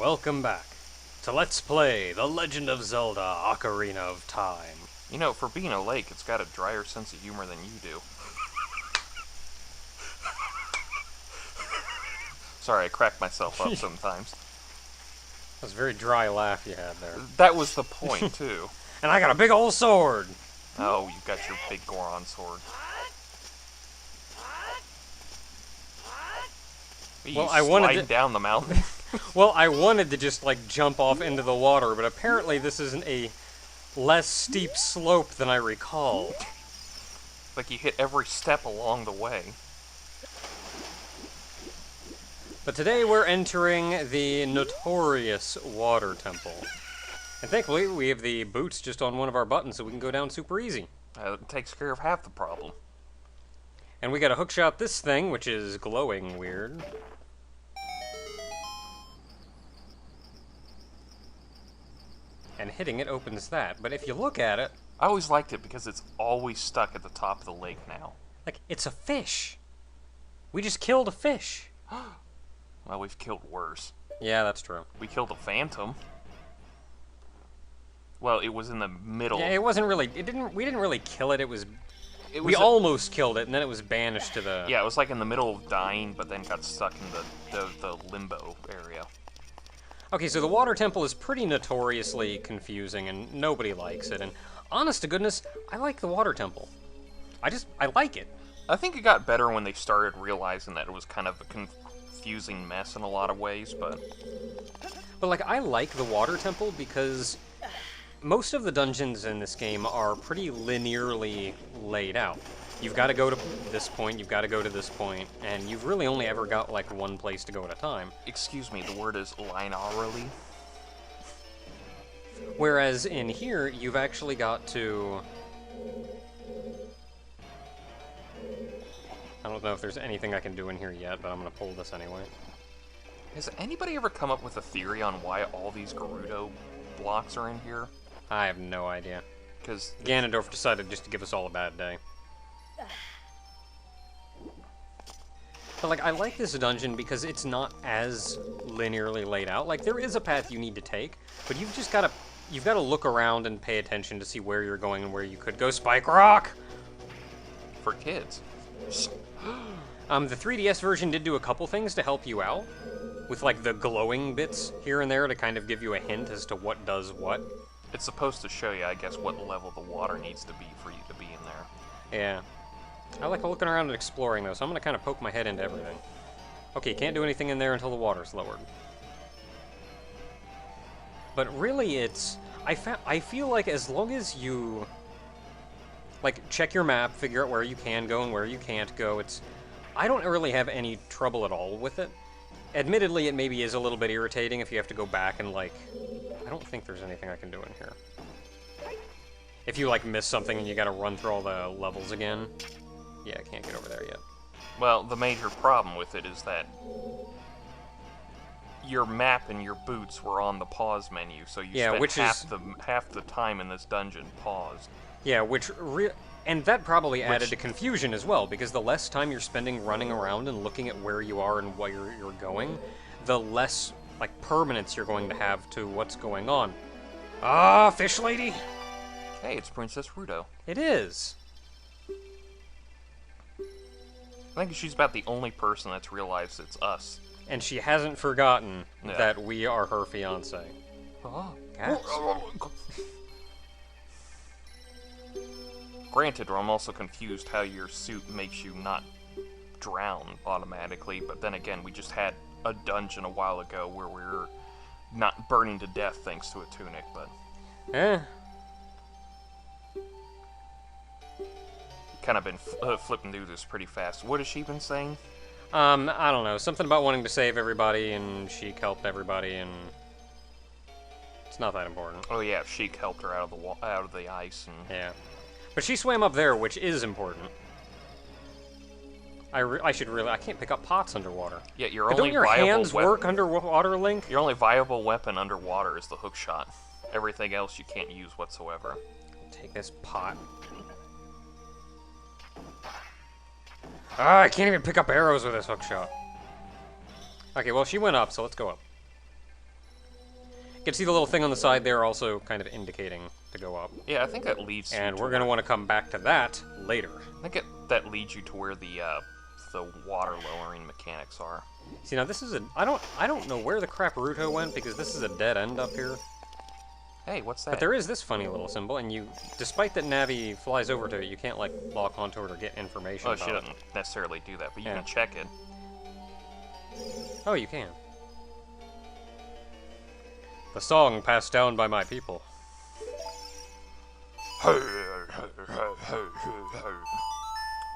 welcome back to Let's Play The Legend of Zelda Ocarina of Time. You know, for being a lake, it's got a drier sense of humor than you do. Sorry, I crack myself up sometimes. That was a very dry laugh you had there. That was the point, too. And I got a big old sword! Oh, you got your big Goron sword. Well, I wanted to down the mountain. Well, I wanted to just, like, jump off into the water, but apparently this isn't a less steep slope than I recall. Like you hit every step along the way. But today we're entering the notorious water temple. And thankfully we have the boots just on one of our buttons so we can go down super easy. It takes care of half the problem. And we gotta hookshot this thing, which is glowing weird. And hitting it opens that. But if you look at it... I always liked it because it's always stuck at the top of the lake now. Like, it's a fish. We just killed a fish. Well, we've killed worse. Yeah, that's true. We killed a phantom. Well, it was in the middle. Yeah, it wasn't really... We didn't really kill it. We almost killed it, and then it was banished to the... Yeah, it was like in the middle of dying, but then got stuck in the limbo area. Okay, so the water temple is pretty notoriously confusing, and nobody likes it, and honest to goodness, I like the water temple. I like it. I think it got better when they started realizing that it was kind of a confusing mess in a lot of ways, but... But, like, I like the water temple because most of the dungeons in this game are pretty linearly laid out. You've got to go to this point, you've got to go to this point, and you've really only ever got, like, one place to go at a time. Excuse me, the word is linearly. Whereas in here, you've actually got to... I don't know if there's anything I can do in here yet, but I'm going to pull this anyway. Has anybody ever come up with a theory on why all these Gerudo blocks are in here? I have no idea. Because Ganondorf decided just to give us all a bad day. But, like, I like this dungeon because it's not as linearly laid out. Like, there is a path you need to take, but you've just got to... You've got to look around and pay attention to see where you're going and where you could go. Spike Rock! For kids. The 3DS version did do a couple things to help you out. With, like, the glowing bits here and there to kind of give you a hint as to what does what. It's supposed to show you, I guess, what level the water needs to be for you to be in there. Yeah. I like looking around and exploring, though, so I'm going to kind of poke my head into everything. Okay, can't do anything in there until the water's lowered. But really, it's... I feel like as long as you... Like, check your map, figure out where you can go and where you can't go, it's... I don't really have any trouble at all with it. Admittedly, it maybe is a little bit irritating if you have to go back and, like... I don't think there's anything I can do in here. If you, like, miss something and you gotta run through all the levels again... Yeah, I can't get over there yet. Well, the major problem with it is that your map and your boots were on the pause menu, so you spent half the time in this dungeon paused. Yeah, and that probably added to confusion as well, because the less time you're spending running around and looking at where you are and where you're going, the less, like, permanence you're going to have to what's going on. Ah, fish lady! Hey, it's Princess Ruto. It is. I think she's about the only person that's realized it's us. And she hasn't forgotten that we are her fiancé. Oh. Cats. Granted, I'm also confused how your suit makes you not drown automatically, but then again, we just had a dungeon a while ago where we were not burning to death thanks to a tunic, but... Kind of been flipping through this pretty fast. What has she been saying? I don't know. Something about wanting to save everybody, and Sheik helped everybody, and it's not that important. Oh yeah, Sheik helped her out of the ice, and yeah, but she swam up there, which is important. I can't pick up pots underwater. Yeah, your but only don't your viable hands weapon, work underwater, Link? Your only viable weapon underwater is the hook shot. Everything else you can't use whatsoever. Take this pot. Ah, I can't even pick up arrows with this hookshot. Okay, well, she went up, so let's go up. You can see the little thing on the side there also kind of indicating to go up. Yeah, I think that leads you And to we're going to want to come back to that later. I think that leads you to where the water lowering mechanics are. See, now this is a... I don't know where the crap Ruto went, because this is a dead end up here. Hey, what's that? But there is this funny little symbol, and you... Despite that Navi flies over to it, you can't, like, lock onto it or get information Oh, about she it. doesn't necessarily do that, but you Yeah. can check it. Oh, you can. The song passed down by my people.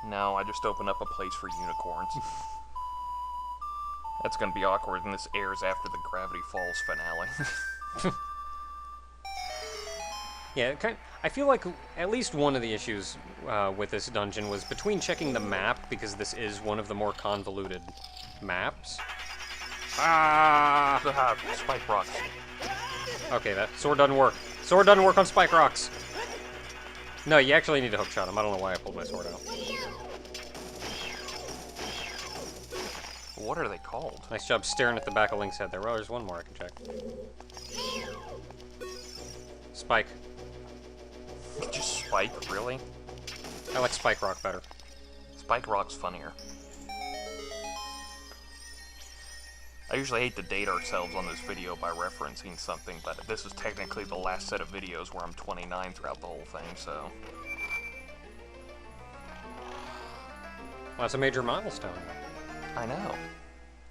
No, I just opened up a place for unicorns. That's gonna be awkward, and this airs after the Gravity Falls finale. Yeah, I feel like at least one of the issues with this dungeon was between checking the map, because this is one of the more convoluted maps. Ah, spike rocks. Okay, that sword doesn't work. Sword doesn't work on spike rocks. No, you actually need to hook shot him. I don't know why I pulled my sword out. What are they called? Nice job staring at the back of Link's head there. Well, there's one more I can check. Spike. Just spike, really? I like spike rock better. Spike rock's funnier. I usually hate to date ourselves on this video by referencing something, but this is technically the last set of videos where I'm 29 throughout the whole thing, so... Well, that's a major milestone. I know.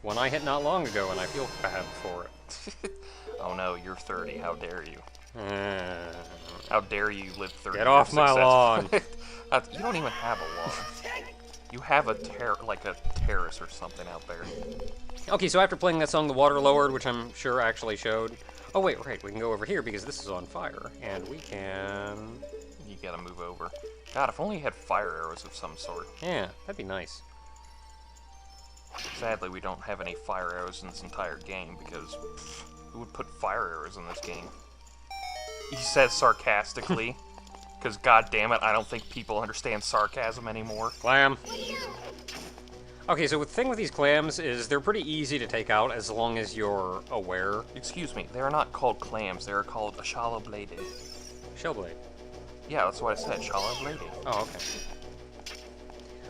One I hit not long ago, and I feel bad for it. Oh no, you're 30, how dare you. Uh, How dare you live 30 Get off my lawn. You don't even have a lawn. You have a terrace or something out there. Okay, so after playing that song, The Water Lowered, which I'm sure actually showed... Oh, wait, right, we can go over here because this is on fire, and we can... You gotta move over. God, if only you had fire arrows of some sort. Yeah, that'd be nice. Sadly, we don't have any fire arrows in this entire game because who would put fire arrows in this game? He says sarcastically, because god damn it, I don't think people understand sarcasm anymore. Clam. Okay, so the thing with these clams is they're pretty easy to take out as long as you're aware. Excuse me, they are not called clams, they are called shallow bladed. Shellblade. Yeah, that's what I said, shallow bladed. Oh, okay.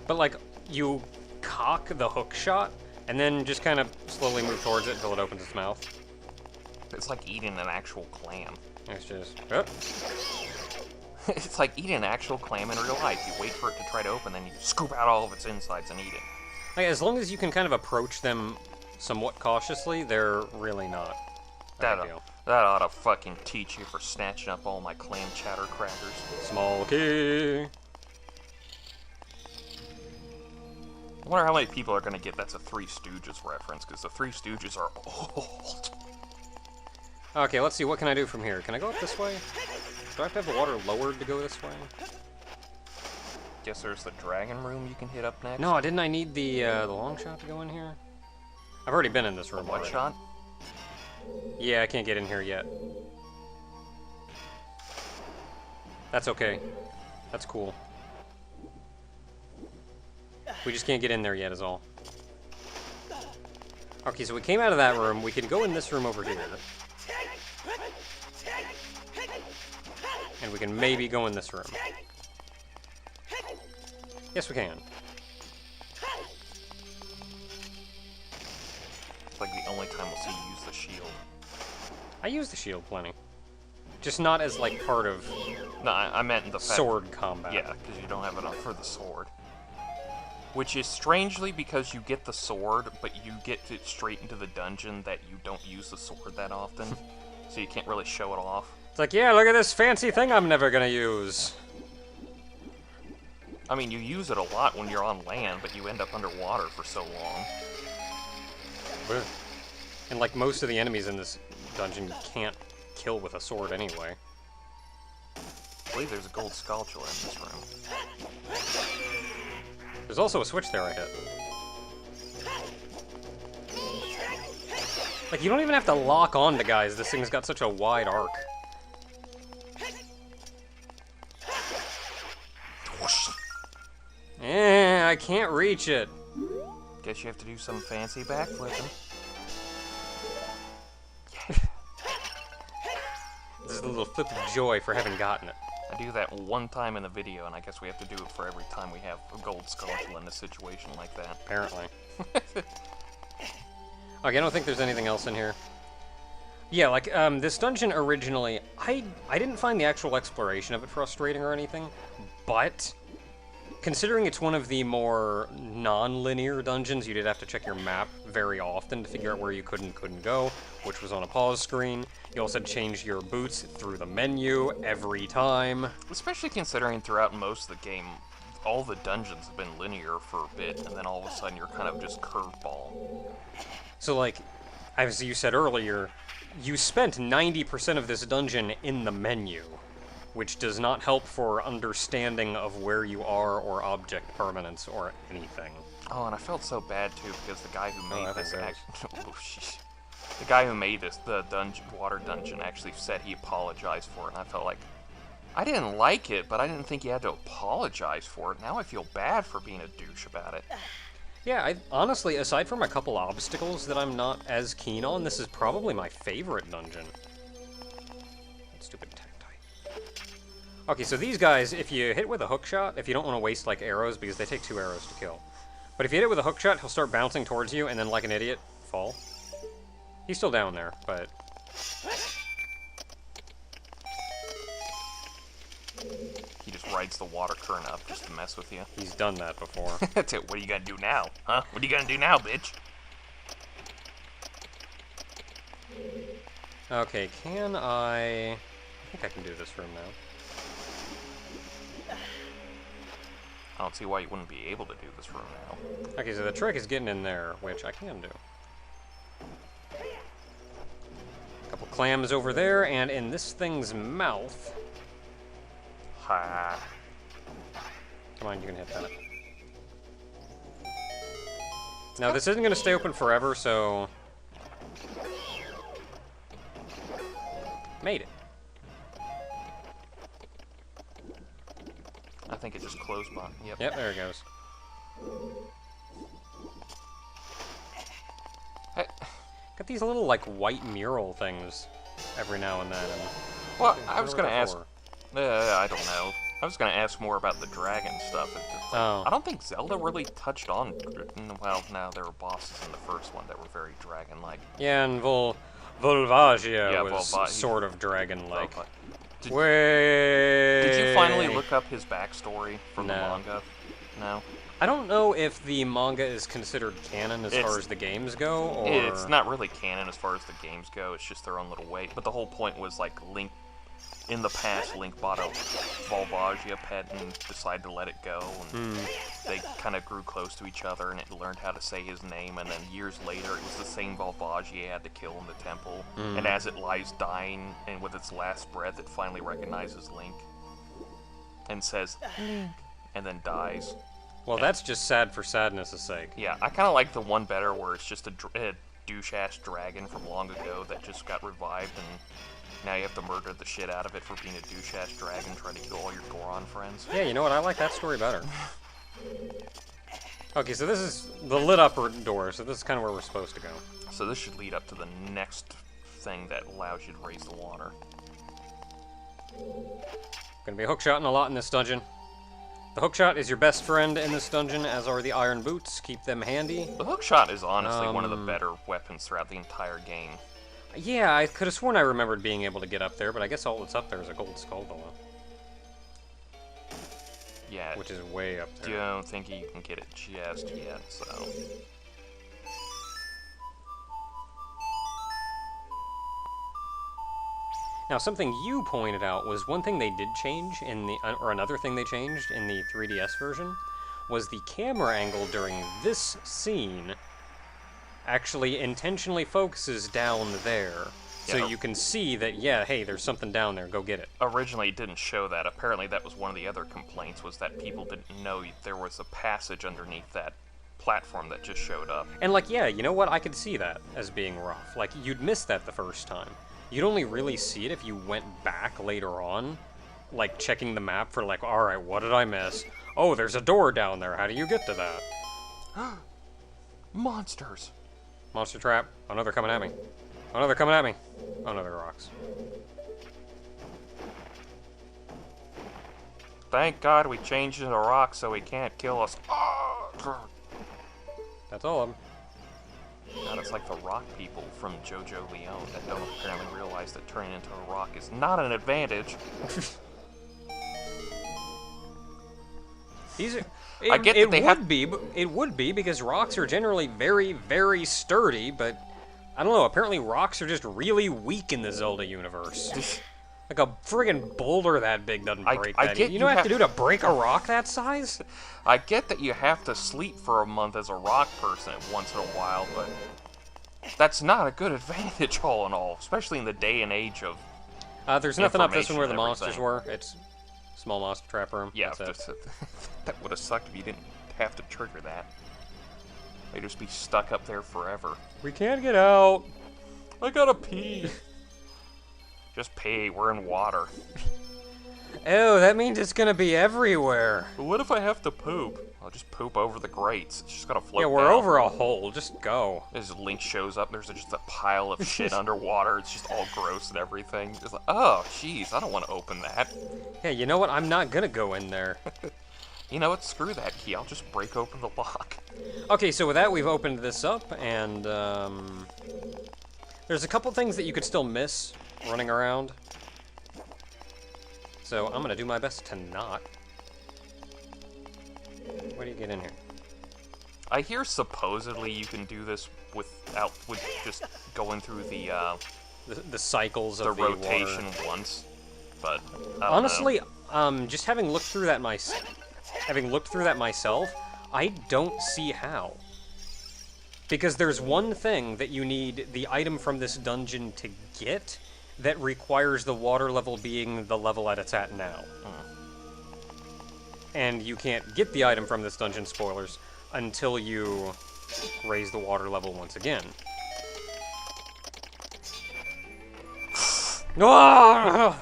But, like, you cock the hook shot, and then just kind of slowly move towards it until it opens its mouth. It's like eating an actual clam. It's just... Oh. It's like eating an actual clam in real life. You wait for it to try to open, then you scoop out all of its insides and eat it. Like, as long as you can kind of approach them somewhat cautiously, they're really not a That big deal. ought to fucking teach you for snatching up all my clam chowder crackers. Small key. I wonder how many people are going to get that's a Three Stooges reference, because the Three Stooges are old. Okay, let's see, what can I do from here? Can I go up this way? Do I have to have the water lowered to go this way? Guess there's the dragon room you can hit up next. No, didn't I need the long shot to go in here? I've already been in this room What already. shot? Yeah, I can't get in here yet. That's okay. That's cool. We just can't get in there yet is all. Okay, so we came out of that room. We can go in this room over here. And we can maybe go in this room. Yes, we can. It's like the only time we'll see you use the shield. I use the shield plenty. Just not as, like, part of No, I meant the fact... sword combat. Yeah, because you don't have enough for the sword. Which is strangely because you get the sword, but you get it straight into the dungeon that you don't use the sword that often. So you can't really show it off. It's like, yeah, look at this fancy thing I'm never gonna use. I mean, you use it a lot when you're on land, but you end up underwater for so long. And like most of the enemies in this dungeon, you can't kill with a sword anyway. I believe there's a gold Skulltula in this room. There's also a switch there I hit. Like, you don't even have to lock on to guys. This thing's got such a wide arc. I can't reach it. Guess you have to do some fancy backflipping. This is a little flip of joy for having gotten it. I do that one time in the video, and I guess we have to do it for every time we have a gold skull in a situation like that. Apparently. Okay, I don't think there's anything else in here. Yeah, like, this dungeon originally, I didn't find the actual exploration of it frustrating or anything, but considering it's one of the more non-linear dungeons, you did have to check your map very often to figure out where you could and couldn't go, which was on a pause screen. You also had to change your boots through the menu every time. Especially considering throughout most of the game, all the dungeons have been linear for a bit, and then all of a sudden you're kind of just curveball. So, like, as you said earlier, you spent 90% of this dungeon in the menu, which does not help for understanding of where you are or object permanence or anything. Oh, and I felt so bad too because the guy who made this the guy who made this, the water dungeon, actually said he apologized for it, and I felt like I didn't like it, but I didn't think he had to apologize for it. Now I feel bad for being a douche about it. Yeah, honestly, aside from a couple obstacles that I'm not as keen on, this is probably my favorite dungeon. Stupid Tectite. Okay, so these guys, if you hit with a hook shot, if you don't want to waste, like, arrows, because they take 2 arrows to kill. But if you hit it with a hook shot, he'll start bouncing towards you, and then, like an idiot, fall. He's still down there, but... He just rides the water current up just to mess with you. He's done that before. That's it. What are you gonna do now? Huh? What are you gonna do now, bitch? Okay, can I think I can do this room now. I don't see why you wouldn't be able to do this room now. Okay, so the trick is getting in there, which I can do. A couple clams over there, and in this thing's mouth... Ha. Come on, you can hit that. Now, this isn't going to stay open forever, so... Made it. I think it just closed on. Yep. Yep, there it goes. Hey. Got these little, like, white mural things every now and then. And well, I was going to ask... for? I don't know. I was going to ask more about the dragon stuff. Oh. I don't think Zelda really touched on... Well, no, there were bosses in the first one that were very dragon-like. Yeah, and Volvagia Yeah, was sort of dragon-like. Did you finally look up his backstory from the manga? No? I don't know if the manga is considered canon as far as the games go, or... It's not really canon as far as the games go, it's just their own little way. But the whole point was, like, Link... In the past, Link bought a Volvagia pet and decided to let it go, and they kind of grew close to each other, and it learned how to say his name, and then years later, it was the same Volvagia he had to kill in the temple, and as it lies dying, and with its last breath, it finally recognizes Link, and says, Link, and then dies. Well, that's just sad for sadness' sake. Yeah, I kind of like the one better where it's just a douche-ass dragon from long ago that just got revived, and now you have to murder the shit out of it for being a douche-ass dragon trying to kill all your Goron friends. Yeah, you know what? I like that story better. Okay, so this is the lit-up door, so this is kind of where we're supposed to go. So this should lead up to the next thing that allows you to raise the water. Gonna be a hookshot a lot in this dungeon. The hookshot is your best friend in this dungeon, as are the iron boots. Keep them handy. The hookshot is honestly one of the better weapons throughout the entire game. Yeah, I could have sworn I remembered being able to get up there, but I guess all that's up there is a gold skull below. Yeah. Which is way up there. I don't think you can get it just yet, so... Now, something you pointed out was one thing they did change in the, or another thing they changed in the 3DS version, was the camera angle during this scene actually intentionally focuses down there. So you can see that, yeah, hey, there's something down there, go get it. Originally, it didn't show that. Apparently, that was one of the other complaints, was that people didn't know there was a passage underneath that platform that just showed up. And, like, yeah, you know what? I could see that as being rough. Like, you'd miss that the first time. You'd only really see it if you went back later on, like, checking the map for, like, alright, what did I miss? Oh, there's a door down there, how do you get to that? Monsters! Monster trap. Oh no, they're coming at me. Oh no, they're coming at me. Oh no, they're rocks. Thank God we changed into rock so he can't kill us. Oh! That's all of them. God, it's like the rock people from JoJo Leone that don't apparently realize that turning into a rock is not an advantage. These are, I get that they have... It would be, because rocks are generally very, very sturdy, but I don't know, apparently rocks are just really weak in the Zelda universe. Like a friggin' boulder that big doesn't break that. You know what you have to do to break a rock that size? I get that you have to sleep for a month as a rock person once in a while, but that's not a good advantage all in all, especially in the day and age of there's nothing up this one where the monsters were. It's small monster trap room. Yeah, that would have sucked if you didn't have to trigger that. They'd just be stuck up there forever. We can't get out. I gotta pee. Just pee, we're in water. Oh, that means it's gonna be everywhere. But what if I have to poop? I'll just poop over the grates. It's just gonna float Yeah, we're down. over a hole. Just go. As Link shows up, there's just a pile of shit underwater. It's just all gross and everything. It's like, oh, jeez, I don't want to open that. Yeah, you know what? I'm not gonna go in there. You know what? Screw that key. I'll just break open the lock. Okay, so with that, we've opened this up, and there's a couple things that you could still miss running around. So I'm gonna do my best to not. Where do you get in here? I hear supposedly you can do this with just going through The cycles of the rotation water. once, but I don't honestly, know. just having looked through that myself, I don't see how. Because there's one thing that you need the item from this dungeon to get that requires the water level being the level that it's at now. And you can't get the item from this dungeon, spoilers, until you raise the water level once again. How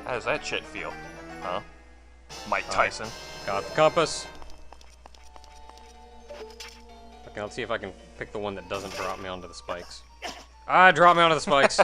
does that shit feel? Huh? Mike Tyson? Got the compass. Okay, let's see if I can pick the one that doesn't drop me onto the spikes. Ah, drop me onto the spikes.